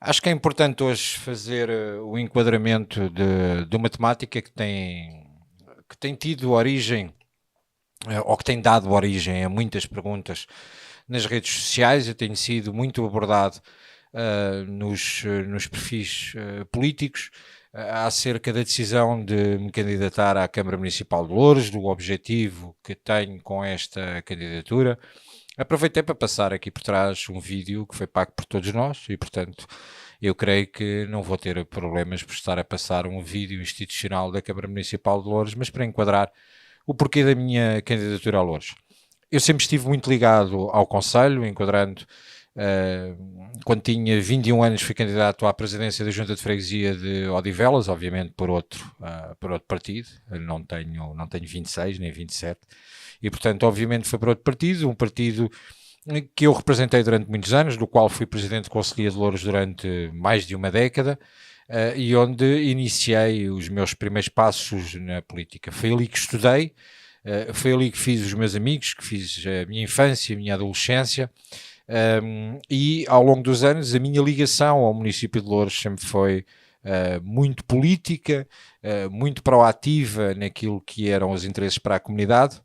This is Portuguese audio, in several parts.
Acho que é importante hoje fazer o enquadramento de uma temática que tem tido origem, ou que tem dado origem a muitas perguntas nas redes sociais. Eu tenho sido muito abordado nos perfis políticos acerca da decisão de me candidatar à Câmara Municipal de Loures, do objetivo que tenho com esta candidatura. Aproveitei para passar aqui por trás um vídeo que foi pago por todos nós e, portanto, eu creio que não vou ter problemas por estar a passar um vídeo institucional da Câmara Municipal de Loures, mas para enquadrar o porquê da minha candidatura a Loures. Eu sempre estive muito ligado ao Conselho, enquadrando, quando tinha 21 anos fui candidato à presidência da Junta de Freguesia de Odivelas, obviamente por outro partido, não tenho 26 nem 27, e portanto obviamente foi por outro partido, um partido que eu representei durante muitos anos, do qual fui presidente de Conselhia de Loures durante mais de uma década, e onde iniciei os meus primeiros passos na política. Foi ali que estudei, foi ali que fiz os meus amigos, que fiz a minha infância, a minha adolescência, e ao longo dos anos a minha ligação ao município de Loures sempre foi muito política, muito proativa naquilo que eram os interesses para a comunidade.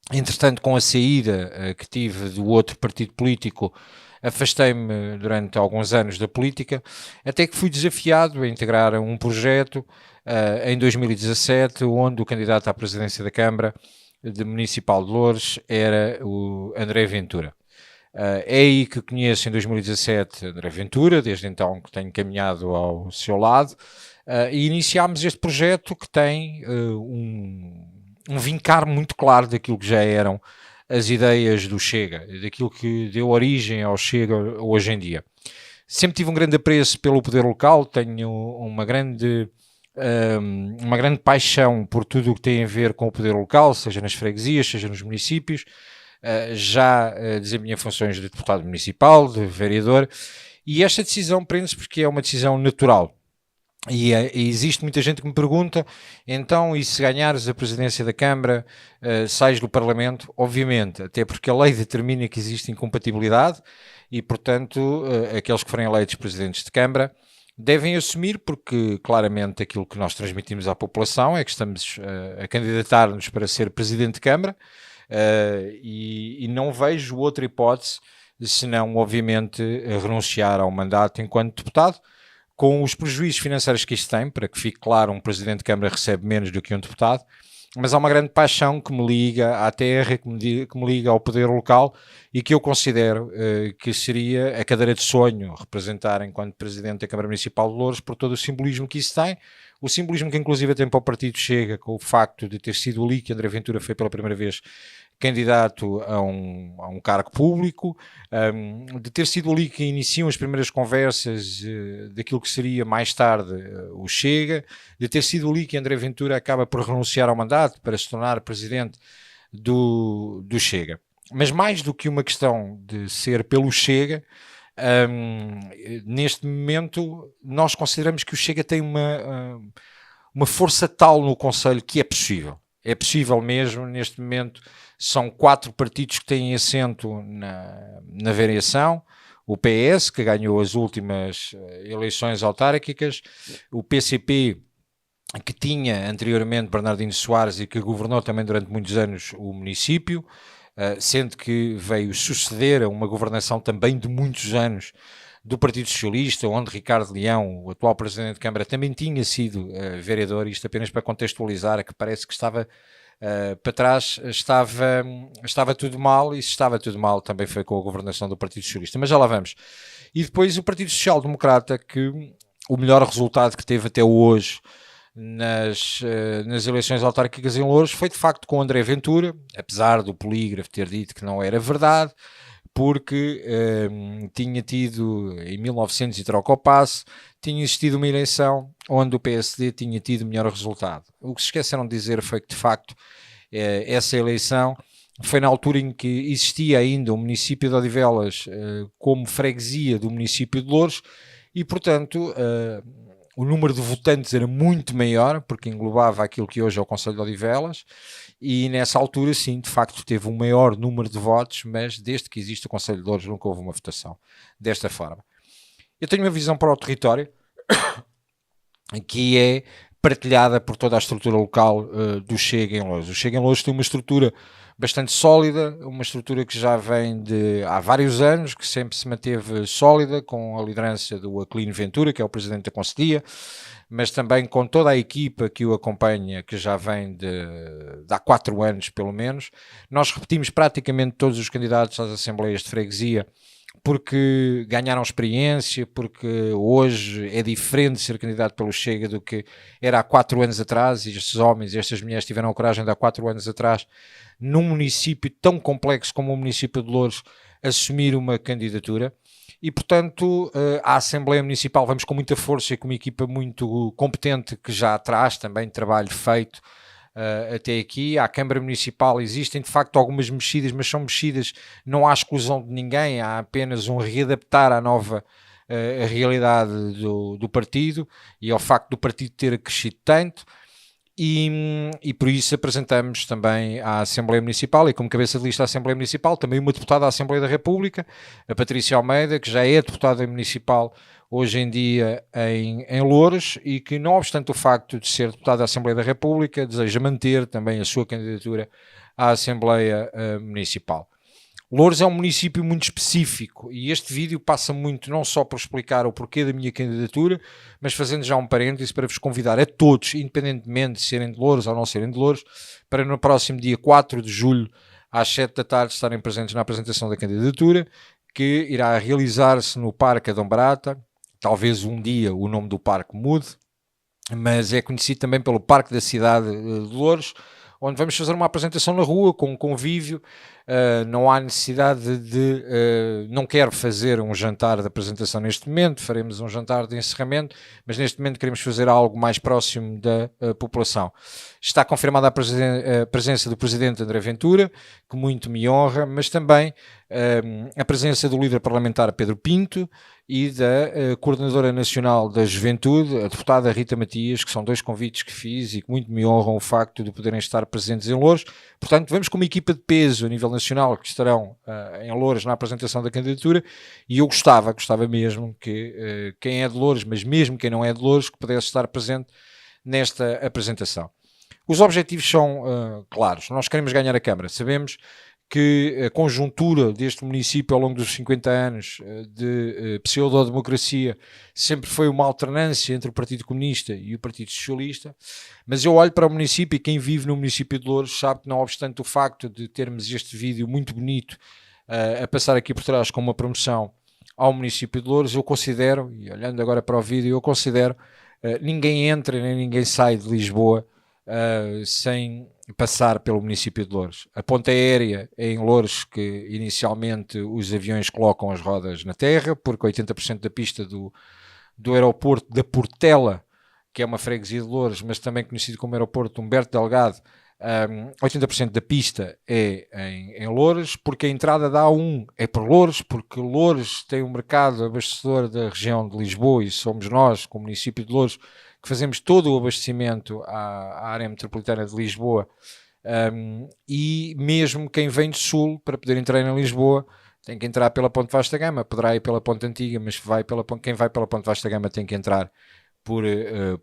Entretanto, com a saída que tive do outro partido político, afastei-me durante alguns anos da política, até que fui desafiado a integrar um projeto em 2017, onde o candidato à presidência da Câmara Municipal de Loures era o André Ventura. É aí que conheço em 2017 André Ventura, desde então que tenho caminhado ao seu lado, e iniciámos este projeto que tem um vincar muito claro daquilo que já eram as ideias do Chega, daquilo que deu origem ao Chega hoje em dia. Sempre tive um grande apreço pelo poder local, tenho uma grande paixão por tudo o que tem a ver com o poder local, seja nas freguesias, seja nos municípios. Já desempenhei funções de deputado municipal, de vereador, e esta decisão prende-se porque é uma decisão natural. E existe muita gente que me pergunta, então, e se ganhares a presidência da Câmara, sais do Parlamento? Obviamente, até porque a lei determina que existe incompatibilidade e, portanto, aqueles que forem eleitos presidentes de Câmara devem assumir, porque claramente aquilo que nós transmitimos à população é que estamos a candidatar-nos para ser presidente de Câmara, e não vejo outra hipótese senão, obviamente, renunciar ao mandato enquanto deputado, com os prejuízos financeiros que isto tem. Para que fique claro, um presidente de Câmara recebe menos do que um deputado, mas há uma grande paixão que me liga à terra, que me liga ao poder local, e que eu considero que seria a cadeira de sonho representar enquanto presidente da Câmara Municipal de Loures, por todo o simbolismo que isso tem, o simbolismo que inclusive tem para o partido Chega, com o facto de ter sido ali que André Ventura foi pela primeira vez candidato a um cargo público, de ter sido ali que iniciam as primeiras conversas daquilo que seria mais tarde o Chega, de ter sido ali que André Ventura acaba por renunciar ao mandato para se tornar presidente do Chega. Mas mais do que uma questão de ser pelo Chega, neste momento nós consideramos que o Chega tem uma força tal no Conselho que é possível. É possível mesmo. Neste momento são 4 partidos que têm assento na variação: o PS, que ganhou as últimas eleições autárquicas, o PCP, que tinha anteriormente Bernardino Soares e que governou também durante muitos anos o município, sendo que veio suceder a uma governação também de muitos anos do Partido Socialista, onde Ricardo Leão, o atual Presidente de Câmara, também tinha sido vereador. Isto apenas para contextualizar, que parece que estava para trás, estava tudo mal, e se estava tudo mal também foi com a governação do Partido Socialista, mas já lá vamos. E depois o Partido Social Democrata, que o melhor resultado que teve até hoje nas eleições autárquicas em Loures foi de facto com André Ventura, apesar do polígrafo ter dito que não era verdade, porque tinha tido, em 1900 e troca o passo, tinha existido uma eleição onde o PSD tinha tido melhor resultado. O que se esqueceram de dizer foi que, de facto, essa eleição foi na altura em que existia ainda o município de Odivelas como freguesia do município de Loures, e, portanto, o número de votantes era muito maior, porque englobava aquilo que hoje é o Conselho de Odivelas, e nessa altura, sim, de facto, teve um maior número de votos, mas desde que existe o Conselho de Loures nunca houve uma votação desta forma. Eu tenho uma visão para o território que é partilhada por toda a estrutura local do Chega em Loures. O Chega em Loures tem uma estrutura bastante sólida, uma estrutura que já vem de há vários anos, que sempre se manteve sólida, com a liderança do Aquilino Ventura, que é o presidente da Conselhia, mas também com toda a equipa que o acompanha, que já vem de há 4 anos pelo menos. Nós repetimos praticamente todos os candidatos às Assembleias de Freguesia, porque ganharam experiência, porque hoje é diferente ser candidato pelo Chega do que era há 4 anos atrás, e estes homens e estas mulheres tiveram a coragem de há 4 anos atrás, num município tão complexo como o município de Loures, assumir uma candidatura. E, portanto, à Assembleia Municipal vamos com muita força e com uma equipa muito competente que já traz também trabalho feito até aqui. À Câmara Municipal existem de facto algumas mexidas, mas são mexidas, não há exclusão de ninguém, há apenas um readaptar à nova a realidade do partido e ao facto do partido ter crescido tanto. E por isso apresentamos também à Assembleia Municipal e como cabeça de lista da Assembleia Municipal também uma deputada da Assembleia da República, a Patrícia Almeida, que já é deputada municipal hoje em dia em Loures e que, não obstante o facto de ser deputada da Assembleia da República, deseja manter também a sua candidatura à Assembleia Municipal. Loures é um município muito específico e este vídeo passa muito não só por explicar o porquê da minha candidatura, mas fazendo já um parênteses para vos convidar a todos, independentemente de serem de Loures ou não serem de Loures, para no próximo dia 4 de julho, às 7 da tarde, estarem presentes na apresentação da candidatura, que irá realizar-se no Parque Adão Barata. Talvez um dia o nome do parque mude, mas é conhecido também pelo Parque da Cidade de Loures, onde vamos fazer uma apresentação na rua, com um convívio. Não há necessidade de... não quero fazer um jantar de apresentação neste momento, faremos um jantar de encerramento, mas neste momento queremos fazer algo mais próximo da população. Está confirmada a presença do Presidente André Ventura, que muito me honra, mas também a presença do líder parlamentar Pedro Pinto e da Coordenadora Nacional da Juventude, a deputada Rita Matias, que são 2 convites que fiz e que muito me honram o facto de poderem estar presentes em Loures. Portanto, vamos com uma equipa de peso a nível nacional que estarão em Loures na apresentação da candidatura e eu gostava mesmo que quem é de Loures, mas mesmo quem não é de Loures, que pudesse estar presente nesta apresentação. Os objetivos são claros. Nós queremos ganhar a Câmara. Sabemos que a conjuntura deste município ao longo dos 50 anos de pseudo-democracia sempre foi uma alternância entre o Partido Comunista e o Partido Socialista, mas eu olho para o município e quem vive no município de Loures sabe que, não obstante o facto de termos este vídeo muito bonito a passar aqui por trás com uma promoção ao município de Loures, eu considero, e olhando agora para o vídeo, eu considero ninguém entra nem ninguém sai de Lisboa sem passar pelo município de Loures. A ponta aérea é em Loures que inicialmente os aviões colocam as rodas na terra, porque 80% da pista do aeroporto da Portela, que é uma freguesia de Loures, mas também conhecido como aeroporto Humberto Delgado, 80% da pista é em Loures, porque a entrada da A1 é por Loures, porque Loures tem um mercado abastecedor da região de Lisboa e somos nós, como município de Loures, que fazemos todo o abastecimento à área metropolitana de Lisboa, e mesmo quem vem do Sul, para poder entrar em Lisboa, tem que entrar pela Ponte Vasta Gama, poderá ir pela Ponte Antiga, mas quem vai pela Ponte Vasta Gama tem que entrar por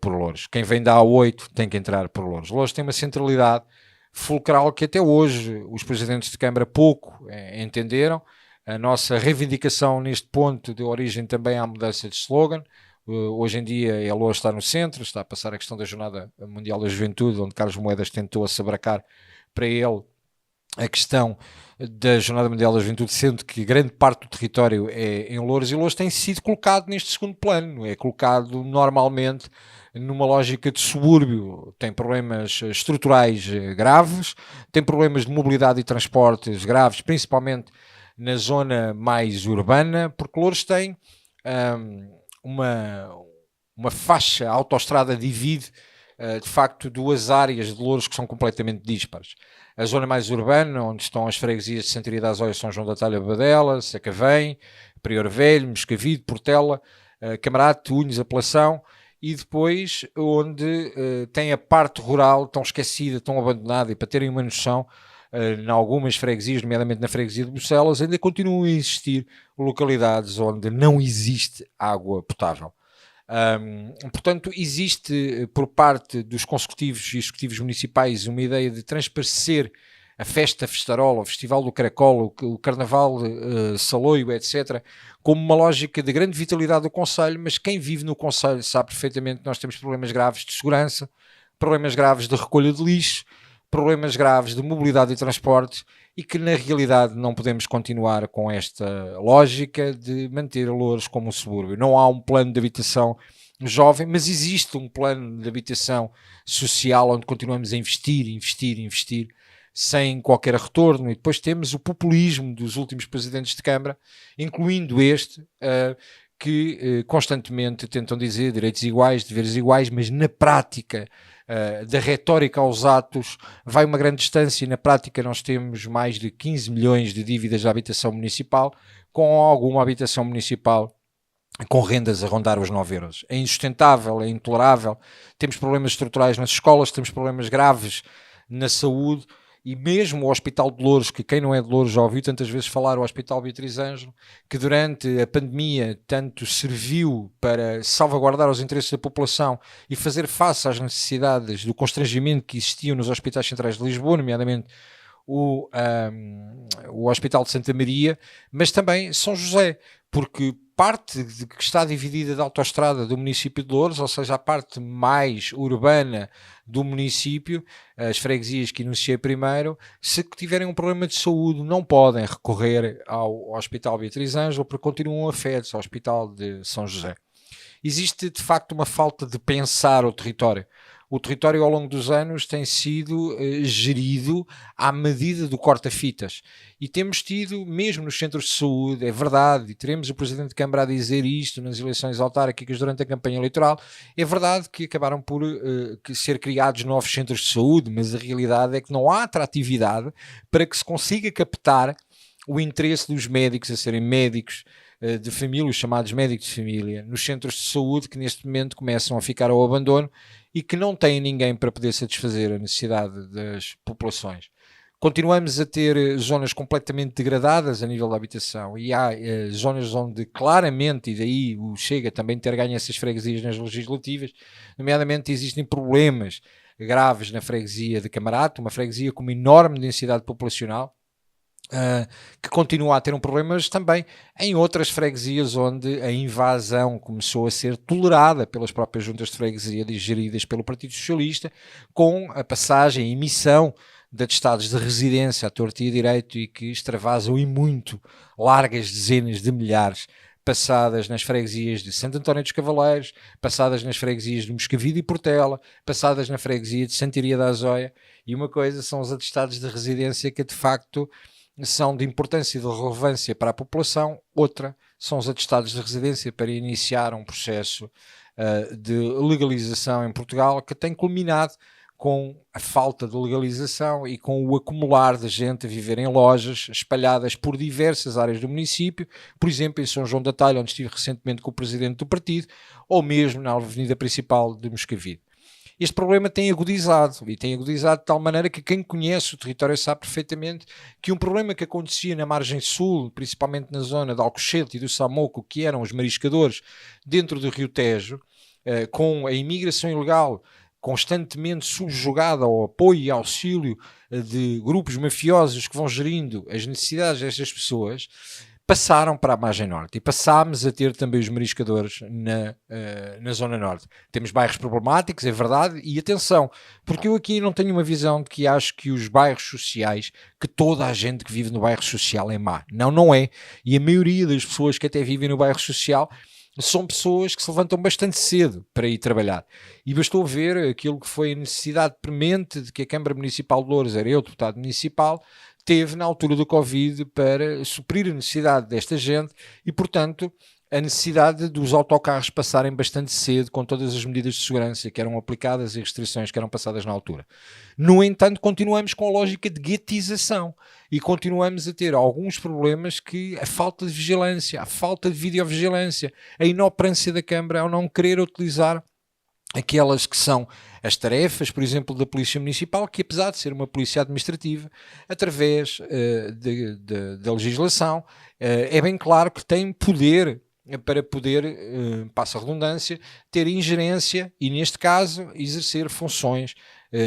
Loures. Quem vem da A8 tem que entrar por Loures. Loures tem uma centralidade fulcral que até hoje os presidentes de Câmara pouco entenderam. A nossa reivindicação neste ponto deu origem também à mudança de slogan. Hoje em dia a Loures está no centro, está a passar a questão da Jornada Mundial da Juventude, onde Carlos Moedas tentou assabracar para ele a questão da Jornada Mundial da Juventude, sendo que grande parte do território é em Loures, e Loures tem sido colocado neste segundo plano, é colocado normalmente numa lógica de subúrbio, tem problemas estruturais graves, tem problemas de mobilidade e transportes graves, principalmente na zona mais urbana, porque Loures tem uma faixa, a autoestrada divide de facto 2 áreas de Loures que são completamente díspares. A zona mais urbana, onde estão as freguesias de Santaria das Olhas, São João da Talha, Badela, Sacavém, Prior Velho, Moscavide, Portela, Camarate, Unhos, Apelação, e depois onde tem a parte rural tão esquecida, tão abandonada, e para terem uma noção, em algumas freguesias, nomeadamente na freguesia de Bucelas, ainda continuam a existir localidades onde não existe água potável. Portanto, existe por parte dos consecutivos e executivos municipais uma ideia de transparecer a festa festarola, o Festival do Caracol, o Carnaval Saloio, etc., como uma lógica de grande vitalidade do Conselho, mas quem vive no Conselho sabe perfeitamente que nós temos problemas graves de segurança, problemas graves de recolha de lixo, problemas graves de mobilidade e transportes, e que na realidade não podemos continuar com esta lógica de manter Loures como um subúrbio. Não há um plano de habitação jovem, mas existe um plano de habitação social onde continuamos a investir, sem qualquer retorno. E depois temos o populismo dos últimos presidentes de Câmara, incluindo este, que constantemente tentam dizer direitos iguais, deveres iguais, mas na prática, da retórica aos atos, vai uma grande distância, e na prática nós temos mais de 15 milhões de dívidas de habitação municipal, com alguma habitação municipal com rendas a rondar os 9 euros. É insustentável, é intolerável. Temos problemas estruturais nas escolas, temos problemas graves na saúde, e mesmo o Hospital de Loures, que quem não é de Loures já ouviu tantas vezes falar, o Hospital Beatriz Ângelo, que durante a pandemia tanto serviu para salvaguardar os interesses da população e fazer face às necessidades do constrangimento que existiam nos hospitais centrais de Lisboa, nomeadamente o Hospital de Santa Maria, mas também São José, porque parte que está dividida da autoestrada do município de Loures, ou seja, a parte mais urbana do município, as freguesias que enunciei primeiro, se tiverem um problema de saúde não podem recorrer ao Hospital Beatriz Ângelo, porque continuam afetos ao Hospital de São José. Existe de facto uma falta de pensar o território. O território ao longo dos anos tem sido gerido à medida do corta-fitas, e temos tido, mesmo nos centros de saúde, é verdade, e teremos o Presidente de Câmara a dizer isto nas eleições autárquicas durante a campanha eleitoral, é verdade que acabaram por ser criados novos centros de saúde, mas a realidade é que não há atratividade para que se consiga captar o interesse dos médicos a serem médicos de família, os chamados médicos de família, nos centros de saúde, que neste momento começam a ficar ao abandono e que não têm ninguém para poder satisfazer a necessidade das populações. Continuamos a ter zonas completamente degradadas a nível da habitação, e há zonas onde claramente, e daí o Chega também ter ganho essas freguesias nas legislativas, nomeadamente existem problemas graves na freguesia de Camarate, uma freguesia com uma enorme densidade populacional, que continua a ter um problema, mas também em outras freguesias onde a invasão começou a ser tolerada pelas próprias juntas de freguesia geridas pelo Partido Socialista, com a passagem e emissão de atestados de residência à torto e à direito, e que extravasam e muito largas dezenas de milhares, passadas nas freguesias de Santo António dos Cavaleiros, passadas nas freguesias de Moscavide e Portela, passadas na freguesia de Santiria da Azóia. E uma coisa são os atestados de residência, que de facto são de importância e de relevância para a população, outra são os atestados de residência para iniciar um processo de legalização em Portugal, que tem culminado com a falta de legalização e com o acumular de gente a viver em lojas espalhadas por diversas áreas do município, por exemplo em São João da Talha, onde estive recentemente com o presidente do partido, ou mesmo na avenida principal de Moscavide. Este problema tem agudizado, e tem agudizado de tal maneira que quem conhece o território sabe perfeitamente que um problema que acontecia na margem sul, principalmente na zona de Alcochete e do Samoco, que eram os mariscadores dentro do Rio Tejo, com a imigração ilegal constantemente subjugada ao apoio e auxílio de grupos mafiosos que vão gerindo as necessidades destas pessoas, passaram para a margem norte, e passámos a ter também os mariscadores na zona norte. Temos bairros problemáticos, é verdade, e atenção, porque eu aqui não tenho uma visão de que acho que os bairros sociais, que toda a gente que vive no bairro social é má. Não, não é. E a maioria das pessoas que até vivem no bairro social são pessoas que se levantam bastante cedo para ir trabalhar. E bastou ver aquilo que foi a necessidade premente de que a Câmara Municipal de Loures, era eu deputado municipal, teve na altura do Covid para suprir a necessidade desta gente, e portanto a necessidade dos autocarros passarem bastante cedo, com todas as medidas de segurança que eram aplicadas e restrições que eram passadas na altura. No entanto, continuamos com a lógica de guetização e continuamos a ter alguns problemas, que a falta de vigilância, a falta de videovigilância, a inoperância da Câmara ao não querer utilizar aquelas que são as tarefas, por exemplo, da Polícia Municipal, que apesar de ser uma polícia administrativa, através da legislação, é bem claro que tem poder para poder, passa a redundância, ter ingerência e, neste caso, exercer funções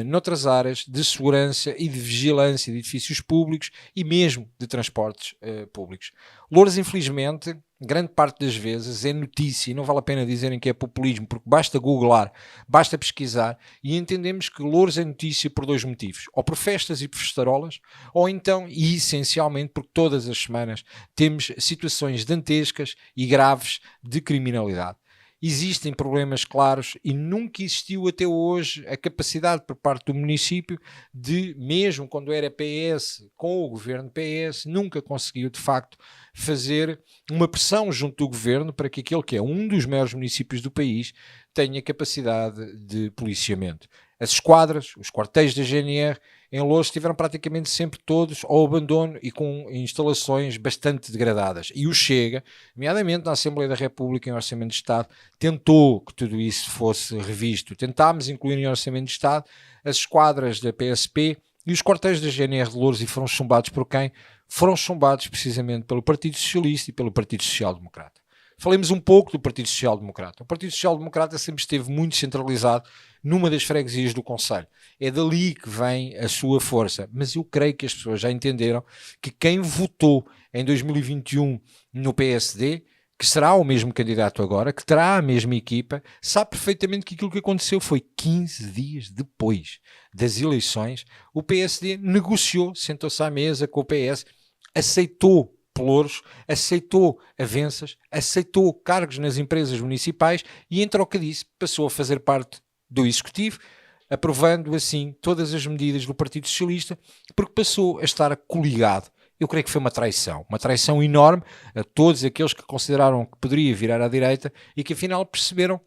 noutras áreas de segurança e de vigilância de edifícios públicos e mesmo de transportes públicos. Loures, infelizmente, grande parte das vezes é notícia, e não vale a pena dizerem que é populismo, porque basta googlar, basta pesquisar, e entendemos que Loures é notícia por dois motivos, ou por festas e por festarolas, ou então, e essencialmente, porque todas as semanas temos situações dantescas e graves de criminalidade. Existem problemas claros e nunca existiu até hoje a capacidade por parte do município de, mesmo quando era PS, com o governo PS, nunca conseguiu de facto fazer uma pressão junto do governo para que aquele que é um dos maiores municípios do país tenha capacidade de policiamento. As esquadras, os quartéis da GNR em Loures estiveram praticamente sempre todos ao abandono e com instalações bastante degradadas. E o Chega, nomeadamente na Assembleia da República em Orçamento de Estado, tentou que tudo isso fosse revisto. Tentámos incluir em Orçamento de Estado as esquadras da PSP e os quartéis da GNR de Loures, e foram chumbados por quem? Foram chumbados precisamente pelo Partido Socialista e pelo Partido Social Democrata. Falemos um pouco do Partido Social Democrata. O Partido Social Democrata sempre esteve muito centralizado numa das freguesias do concelho. É dali que vem a sua força. Mas eu creio que as pessoas já entenderam que quem votou em 2021 no PSD, que será o mesmo candidato agora, que terá a mesma equipa, sabe perfeitamente que aquilo que aconteceu foi 15 dias depois das eleições. O PSD negociou, sentou-se à mesa com o PS, aceitou pelouros, aceitou avanças, aceitou cargos nas empresas municipais e, em troca disso, passou a fazer parte do Executivo, aprovando assim todas as medidas do Partido Socialista, porque passou a estar coligado. Eu creio que foi uma traição enorme a todos aqueles que consideraram que poderia virar à direita e que afinal perceberam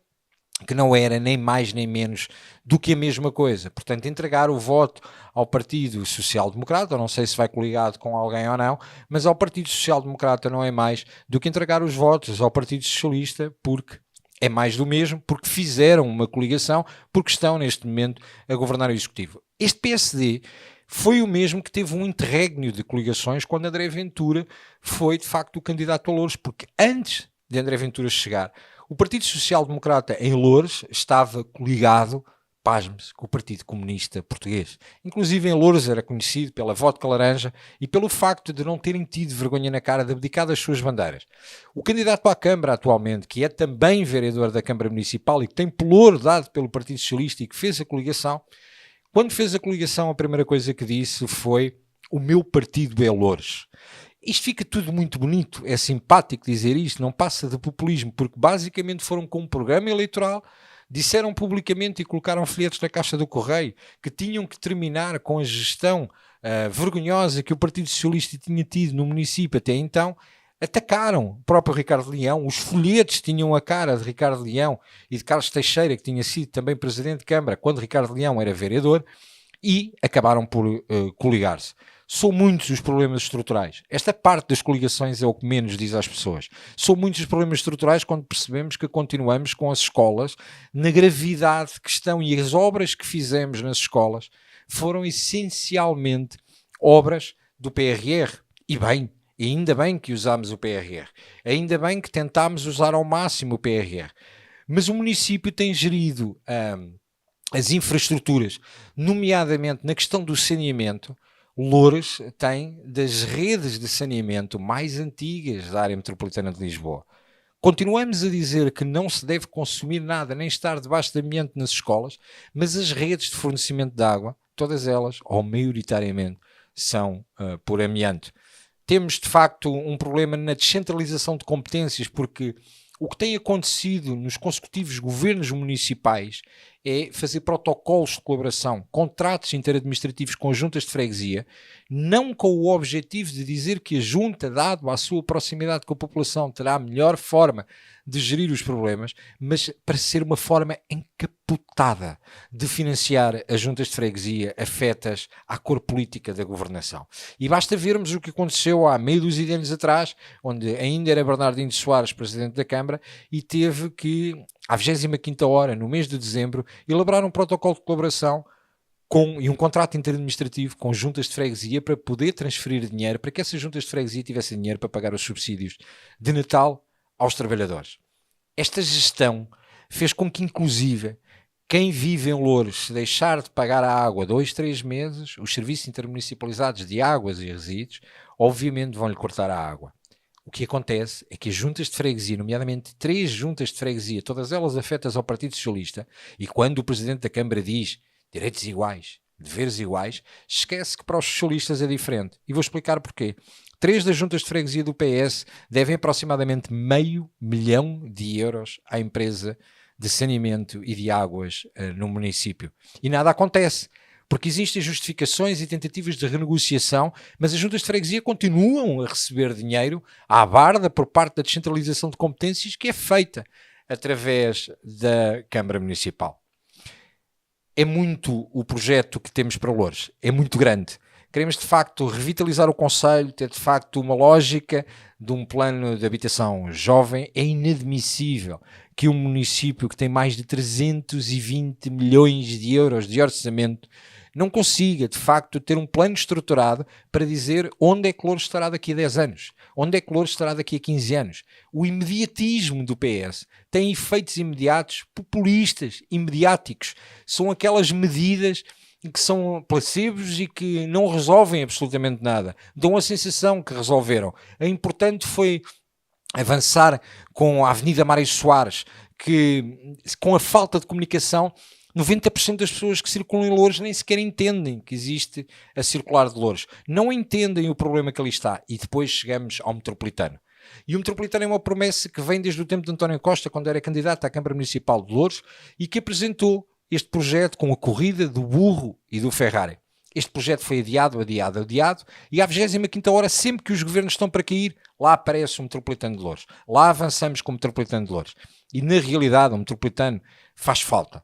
que não era nem mais nem menos do que a mesma coisa. Portanto, entregar o voto ao Partido Social Democrata, eu não sei se vai coligado com alguém ou não, mas ao Partido Social Democrata não é mais do que entregar os votos ao Partido Socialista, porque é mais do mesmo, porque fizeram uma coligação, porque estão neste momento a governar o Executivo. Este PSD foi o mesmo que teve um interregno de coligações quando André Ventura foi de facto o candidato a Loures, porque antes de André Ventura chegar, o Partido Social Democrata em Loures estava coligado, pasme-se, com o Partido Comunista Português. Inclusive em Loures era conhecido pela vodka laranja e pelo facto de não terem tido vergonha na cara de abdicar das suas bandeiras. O candidato à Câmara atualmente, que é também vereador da Câmara Municipal e que tem pelouro dado pelo Partido Socialista e que fez a coligação, quando fez a coligação a primeira coisa que disse foi: o meu partido é Loures. Isto fica tudo muito bonito, é simpático dizer isto, não passa de populismo, porque basicamente foram com um programa eleitoral, disseram publicamente e colocaram folhetos na caixa do correio que tinham que terminar com a gestão vergonhosa que o Partido Socialista tinha tido no município até então. Atacaram o próprio Ricardo Leão, os folhetos tinham a cara de Ricardo Leão e de Carlos Teixeira, que tinha sido também Presidente de Câmara quando Ricardo Leão era vereador, e acabaram por coligar-se. São muitos os problemas estruturais. Esta parte das coligações é o que menos diz às pessoas. São muitos os problemas estruturais quando percebemos que continuamos com as escolas na gravidade que estão, e as obras que fizemos nas escolas foram essencialmente obras do PRR. E bem, ainda bem que usámos o PRR. Ainda bem que tentámos usar ao máximo o PRR. Mas o município tem gerido as infraestruturas, nomeadamente na questão do saneamento. Loures tem das redes de saneamento mais antigas da área metropolitana de Lisboa. Continuamos a dizer que não se deve consumir nada, nem estar debaixo de amianto nas escolas, mas as redes de fornecimento de água, todas elas, ou maioritariamente, são por amianto. Temos, de facto, um problema na descentralização de competências, porque o que tem acontecido nos consecutivos governos municipais é fazer protocolos de colaboração, contratos interadministrativos com juntas de freguesia, não com o objetivo de dizer que a junta, dado a sua proximidade com a população, terá a melhor forma de gerir os problemas, mas para ser uma forma encapotada de financiar as juntas de freguesia afetas à cor política da governação. E basta vermos o que aconteceu há meio dúzia de anos atrás, onde ainda era Bernardino Soares presidente da Câmara e teve que, à 25ª hora, no mês de dezembro, elaborar um protocolo de colaboração e um contrato interadministrativo com juntas de freguesia para poder transferir dinheiro, para que essas juntas de freguesia tivessem dinheiro para pagar os subsídios de Natal aos trabalhadores. Esta gestão fez com que, inclusive, quem vive em Loures, se deixar de pagar a água 2, 3 meses, os serviços intermunicipalizados de águas e resíduos, obviamente vão-lhe cortar a água. O que acontece é que as juntas de freguesia, nomeadamente 3 juntas de freguesia, todas elas afetas ao Partido Socialista, e quando o Presidente da Câmara diz direitos iguais, deveres iguais, esquece que para os socialistas é diferente. E vou explicar porquê. 3 das juntas de freguesia do PS devem aproximadamente €500 mil à empresa de saneamento e de águas no município. E nada acontece, porque existem justificações e tentativas de renegociação, mas as juntas de freguesia continuam a receber dinheiro à barda por parte da descentralização de competências que é feita através da Câmara Municipal. É muito o projeto que temos para Loures, é muito grande. Queremos de facto revitalizar o concelho, ter de facto uma lógica de um plano de habitação jovem. É inadmissível que um município que tem mais de 320 milhões de euros de orçamento não consiga de facto ter um plano estruturado para dizer onde é que Loures estará daqui a 10 anos, onde é que Loures estará daqui a 15 anos. O imediatismo do PS tem efeitos imediatos populistas, imediáticos. São aquelas medidas que são placebos e que não resolvem absolutamente nada. Dão a sensação que resolveram. O importante foi avançar com a Avenida Mário Soares, que com a falta de comunicação, 90% das pessoas que circulam em Loures nem sequer entendem que existe a circular de Loures. Não entendem o problema que ali está. E depois chegamos ao metropolitano. E o metropolitano é uma promessa que vem desde o tempo de António Costa, quando era candidato à Câmara Municipal de Loures, e que apresentou este projeto com a corrida do burro e do Ferrari. Este projeto foi adiado, e à 25ª hora, sempre que os governos estão para cair, lá aparece o metropolitano de Loures. Lá avançamos com o metropolitano de Loures. E na realidade o metropolitano faz falta.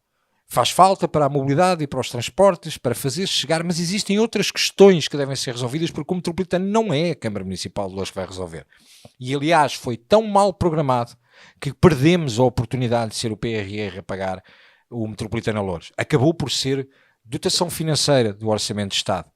Faz falta para a mobilidade e para os transportes, para fazer chegar, mas existem outras questões que devem ser resolvidas, porque o metropolitano não é a Câmara Municipal de Loures que vai resolver. E aliás foi tão mal programado que perdemos a oportunidade de ser o PRR a pagar o metropolitano a Loures. Acabou por ser dotação financeira do Orçamento de Estado.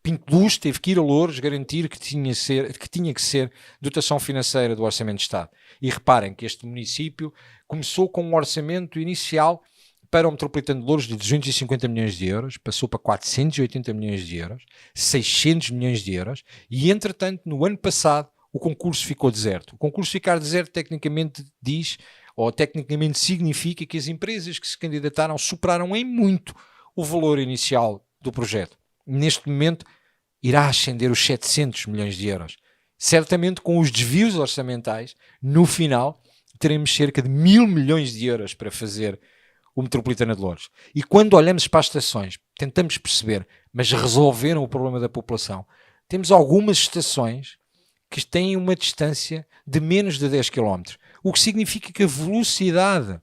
Pinto Luz teve que ir a Loures garantir que tinha que ser dotação financeira do Orçamento de Estado. E reparem que este município começou com um orçamento inicial para o metropolitano de Loures de 250 milhões de euros, passou para 480 milhões de euros, 600 milhões de euros, e entretanto, no ano passado, o concurso ficou deserto. O concurso ficar deserto tecnicamente diz, ou tecnicamente significa que as empresas que se candidataram superaram em muito o valor inicial do projeto. Neste momento, irá ascender os 700 milhões de euros. Certamente, com os desvios orçamentais, no final, teremos cerca de 1.000 milhões de euros para fazer o metropolitano de Loures. E quando olhamos para as estações, tentamos perceber, mas resolveram o problema da população. Temos algumas estações que têm uma distância de menos de 10 km, o que significa que a velocidade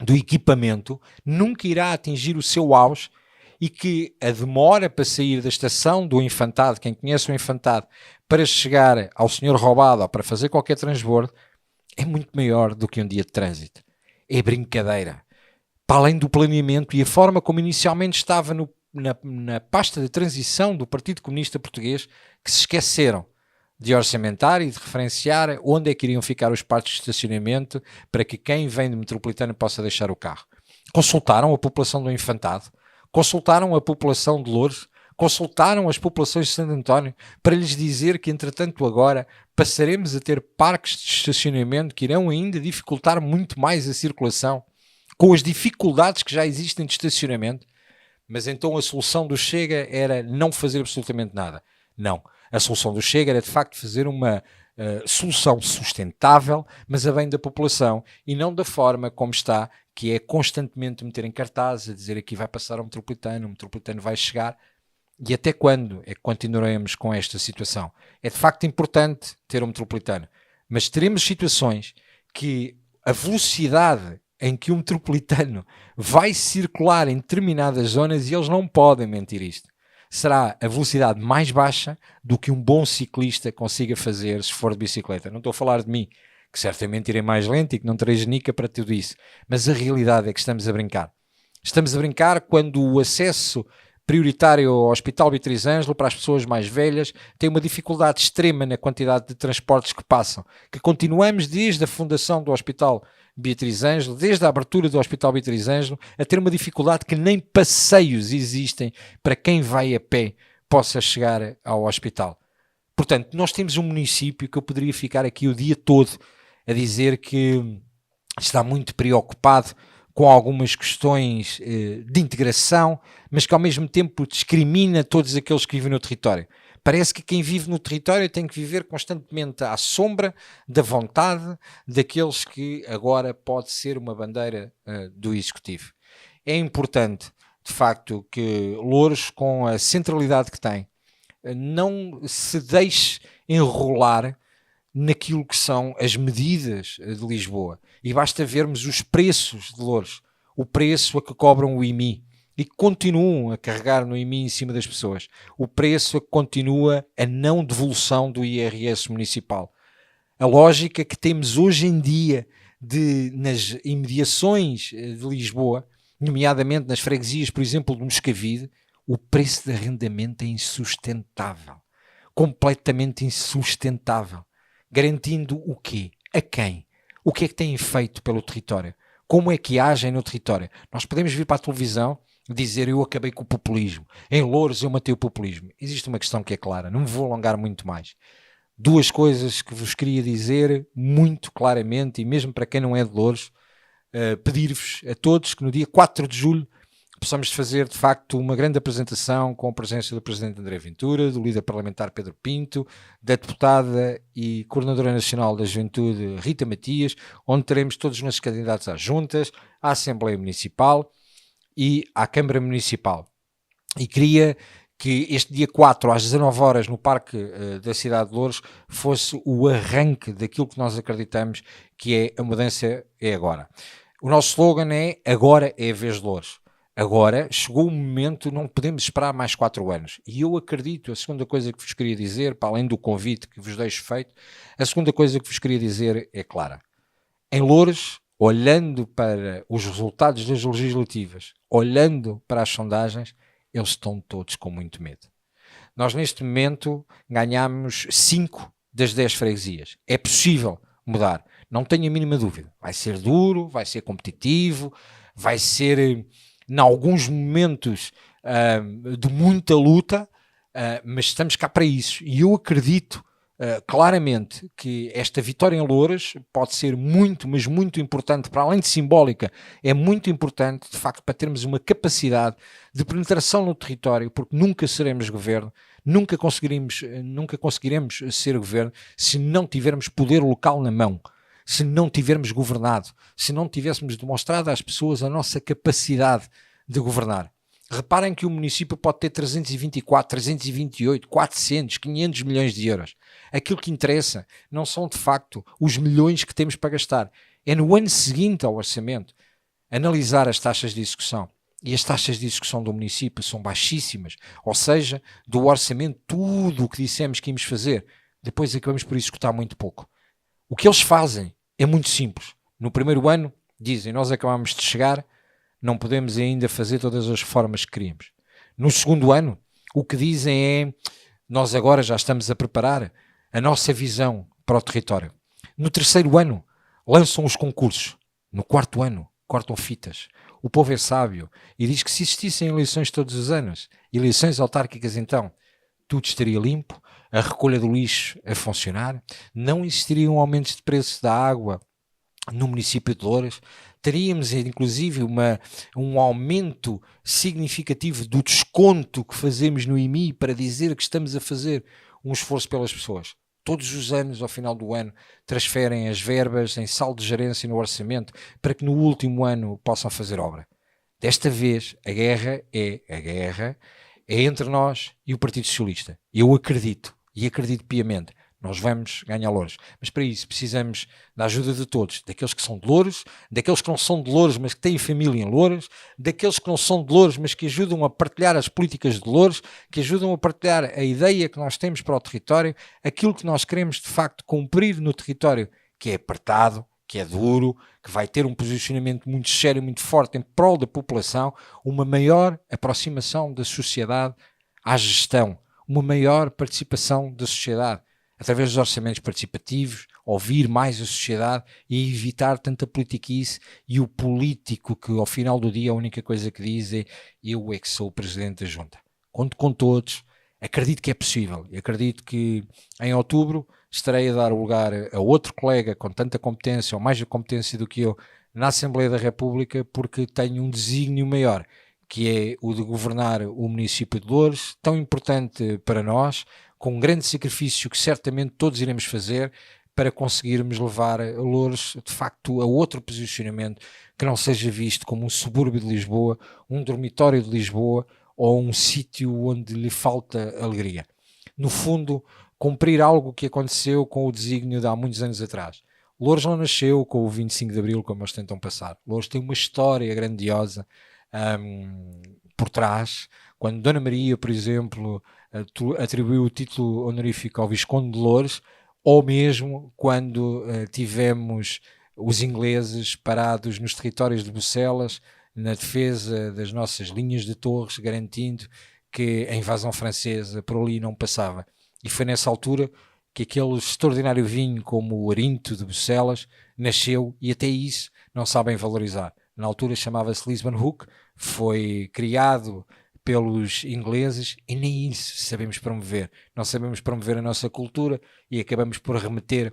do equipamento nunca irá atingir o seu auge e que a demora para sair da estação do Infantado, quem conhece o Infantado, para chegar ao Senhor Roubado ou para fazer qualquer transbordo, é muito maior do que um dia de trânsito. É brincadeira. Para além do planeamento e a forma como inicialmente estava na pasta de transição do Partido Comunista Português, que se esqueceram de orçamentar e de referenciar onde é que iriam ficar os parques de estacionamento para que quem vem do metropolitano possa deixar o carro. Consultaram a população do Infantado, consultaram a população de Loures, consultaram as populações de Santo António para lhes dizer que, entretanto, agora passaremos a ter parques de estacionamento que irão ainda dificultar muito mais a circulação, com as dificuldades que já existem de estacionamento. Mas então a solução do Chega era não fazer absolutamente nada. Não. A solução do Chega era de facto fazer uma solução sustentável, mas a bem da população, e não da forma como está, que é constantemente meter em cartaz, a dizer aqui vai passar o metropolitano vai chegar. E até quando é que continuaremos com esta situação? É de facto importante ter um metropolitano, mas teremos situações que a velocidade em que o metropolitano vai circular em determinadas zonas, e eles não podem mentir isto, será a velocidade mais baixa do que um bom ciclista consiga fazer se for de bicicleta. Não estou a falar de mim, que certamente irei mais lento e que não terei genica para tudo isso. Mas a realidade é que estamos a brincar. Estamos a brincar quando o acesso prioritário ao Hospital Beatriz Ângelo para as pessoas mais velhas tem uma dificuldade extrema na quantidade de transportes que passam, que continuamos desde a fundação do Hospital Beatriz Ângelo, desde a abertura do Hospital Beatriz Ângelo, a ter uma dificuldade que nem passeios existem para quem vai a pé possa chegar ao hospital. Portanto, nós temos um município que eu poderia ficar aqui o dia todo a dizer que está muito preocupado com algumas questões de integração, mas que ao mesmo tempo discrimina todos aqueles que vivem no território. Parece que quem vive no território tem que viver constantemente à sombra da vontade daqueles que agora pode ser uma bandeira do Executivo. É importante, de facto, que Loures, com a centralidade que tem, não se deixe enrolar naquilo que são as medidas de Lisboa. E basta vermos os preços de Loures, o preço a que cobram o IMI e que continuam a carregar no IMI em cima das pessoas, o preço a que continua a não devolução do IRS municipal. A lógica que temos hoje em dia nas imediações de Lisboa, nomeadamente nas freguesias, por exemplo, de Moscavide, o preço de arrendamento é insustentável, completamente insustentável. Garantindo o quê? A quem? O que é que têm feito pelo território? Como é que agem no território? Nós podemos vir para a televisão e dizer eu acabei com o populismo. Em Loures eu matei o populismo. Existe uma questão que é clara, não me vou alongar muito mais. Duas coisas que vos queria dizer muito claramente, e mesmo para quem não é de Loures, pedir-vos a todos que no dia 4 de julho possamos fazer, de facto, uma grande apresentação com a presença do Presidente André Ventura, do líder parlamentar Pedro Pinto, da deputada e coordenadora nacional da Juventude Rita Matias, onde teremos todos os nossos candidatos às juntas, à Assembleia Municipal e à Câmara Municipal. E queria que este dia 4, às 19 horas, no Parque da cidade de Loures, fosse o arranque daquilo que nós acreditamos que é a mudança é agora. O nosso slogan é agora é a vez de Loures. Agora, chegou o momento, não podemos esperar mais 4 anos. E eu acredito, a segunda coisa que vos queria dizer, para além do convite que vos deixo feito, a segunda coisa que vos queria dizer é clara. Em Loures, olhando para os resultados das legislativas, olhando para as sondagens, eles estão todos com muito medo. Nós, neste momento, ganhamos 5 das 10 freguesias. É possível mudar, não tenho a mínima dúvida. Vai ser duro, vai ser competitivo, vai ser... em alguns momentos de muita luta, mas estamos cá para isso. E eu acredito claramente que esta vitória em Loures pode ser muito, mas muito importante, para além de simbólica, é muito importante, de facto, para termos uma capacidade de penetração no território, porque nunca seremos governo, nunca conseguiremos ser governo se não tivermos poder local na mão. Se não tivermos governado, se não tivéssemos demonstrado às pessoas a nossa capacidade de governar. Reparem que o município pode ter 324, 328, 400, 500 milhões de euros. Aquilo que interessa não são de facto os milhões que temos para gastar. É no ano seguinte ao orçamento analisar as taxas de execução. E as taxas de execução do município são baixíssimas. Ou seja, do orçamento, tudo o que dissemos que íamos fazer, depois acabamos por executar muito pouco. O que eles fazem é muito simples. No primeiro ano, dizem, nós acabamos de chegar, não podemos ainda fazer todas as reformas que queríamos. No segundo ano, o que dizem é, nós agora já estamos a preparar a nossa visão para o território. No terceiro ano, lançam os concursos. No quarto ano, cortam fitas. O povo é sábio e diz que se existissem eleições todos os anos, eleições autárquicas então, tudo estaria limpo, a recolha do lixo a funcionar, não existiriam aumentos de preços da água no município de Loures, teríamos inclusive um aumento significativo do desconto que fazemos no IMI para dizer que estamos a fazer um esforço pelas pessoas. Todos os anos, ao final do ano, transferem as verbas em saldo de gerência no orçamento para que no último ano possam fazer obra. Desta vez, a guerra é entre nós e o Partido Socialista. Eu acredito, e acredito piamente, nós vamos ganhar Loures. Mas para isso precisamos da ajuda de todos, daqueles que são de Loures, daqueles que não são de Loures, mas que têm família em Loures, daqueles que não são de Loures, mas que ajudam a partilhar as políticas de Loures, que ajudam a partilhar a ideia que nós temos para o território, aquilo que nós queremos de facto cumprir no território, que é apertado, que é duro, que vai ter um posicionamento muito sério, muito forte em prol da população, uma maior aproximação da sociedade à gestão, uma maior participação da sociedade, através dos orçamentos participativos, ouvir mais a sociedade e evitar tanta politiquice e o político que ao final do dia a única coisa que diz é eu é que sou o Presidente da Junta. Conto com todos, acredito que é possível e acredito que em outubro estarei a dar lugar a outro colega com tanta competência ou mais competência do que eu na Assembleia da República porque tenho um desígnio maior, que é o de governar o município de Loures, tão importante para nós, com um grande sacrifício que certamente todos iremos fazer para conseguirmos levar Loures, de facto, a outro posicionamento que não seja visto como um subúrbio de Lisboa, um dormitório de Lisboa ou um sítio onde lhe falta alegria. No fundo, cumprir algo que aconteceu com o desígnio de há muitos anos atrás. Loures não nasceu com o 25 de Abril, como eles tentam passar. Loures tem uma história grandiosa por trás. Quando Dona Maria, por exemplo, atribuiu o título honorífico ao Visconde de Loures, ou mesmo quando tivemos os ingleses parados nos territórios de Bucelas, na defesa das nossas linhas de torres, garantindo que a invasão francesa por ali não passava. E foi nessa altura que aquele extraordinário vinho como o Arinto de Bucelas nasceu e até isso não sabem valorizar. Na altura chamava-se Lisbon Hook, foi criado pelos ingleses e nem isso sabemos promover. Não sabemos promover a nossa cultura e acabamos por remeter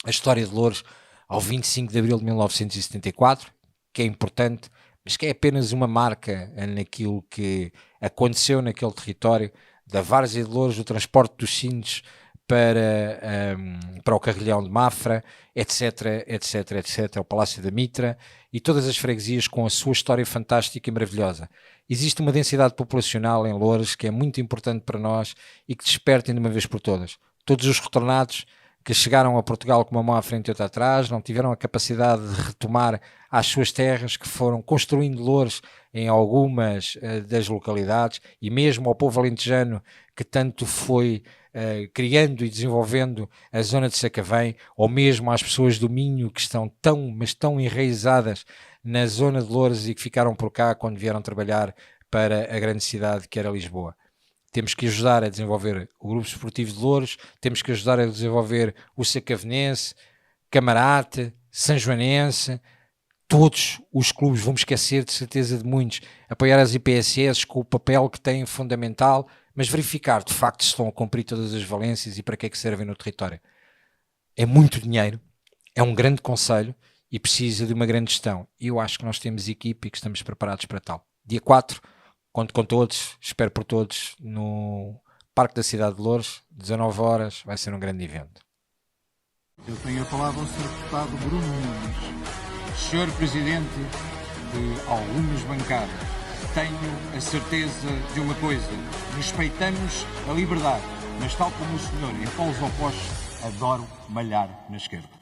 a história de Loures ao 25 de Abril de 1974, que é importante, mas que é apenas uma marca naquilo que aconteceu naquele território, da várzea de Loures, do transporte dos cintos para o Carrilhão de Mafra, etc, etc, etc, o Palácio da Mitra e todas as freguesias com a sua história fantástica e maravilhosa. Existe uma densidade populacional em Loures que é muito importante para nós e que despertem de uma vez por todas. Todos os retornados que chegaram a Portugal com uma mão à frente e outra atrás, não tiveram a capacidade de retomar às suas terras, que foram construindo Loures em algumas das localidades, e mesmo ao povo alentejano que tanto foi criando e desenvolvendo a zona de Sacavém, ou mesmo às pessoas do Minho que estão tão enraizadas na zona de Loures e que ficaram por cá quando vieram trabalhar para a grande cidade que era Lisboa. Temos que ajudar a desenvolver o Grupo Esportivo de Loures, temos que ajudar a desenvolver o Sacavenense, Camarate, Sanjoanense, todos os clubes, vamos esquecer de certeza de muitos, apoiar as IPSS com o papel que têm fundamental, mas verificar de facto se estão a cumprir todas as valências e para que é que servem no território. É muito dinheiro, é um grande conselho e precisa de uma grande gestão. E eu acho que nós temos equipe e que estamos preparados para tal. Dia 4, conto com todos, espero por todos no Parque da Cidade de Loures, 19 horas, vai ser um grande evento. Eu tenho a palavra ao Sr. Deputado Bruno Nunes. Sr. Presidente de algumas bancadas, tenho a certeza de uma coisa: respeitamos a liberdade, mas tal como o senhor em polos opostos, adoro malhar na esquerda.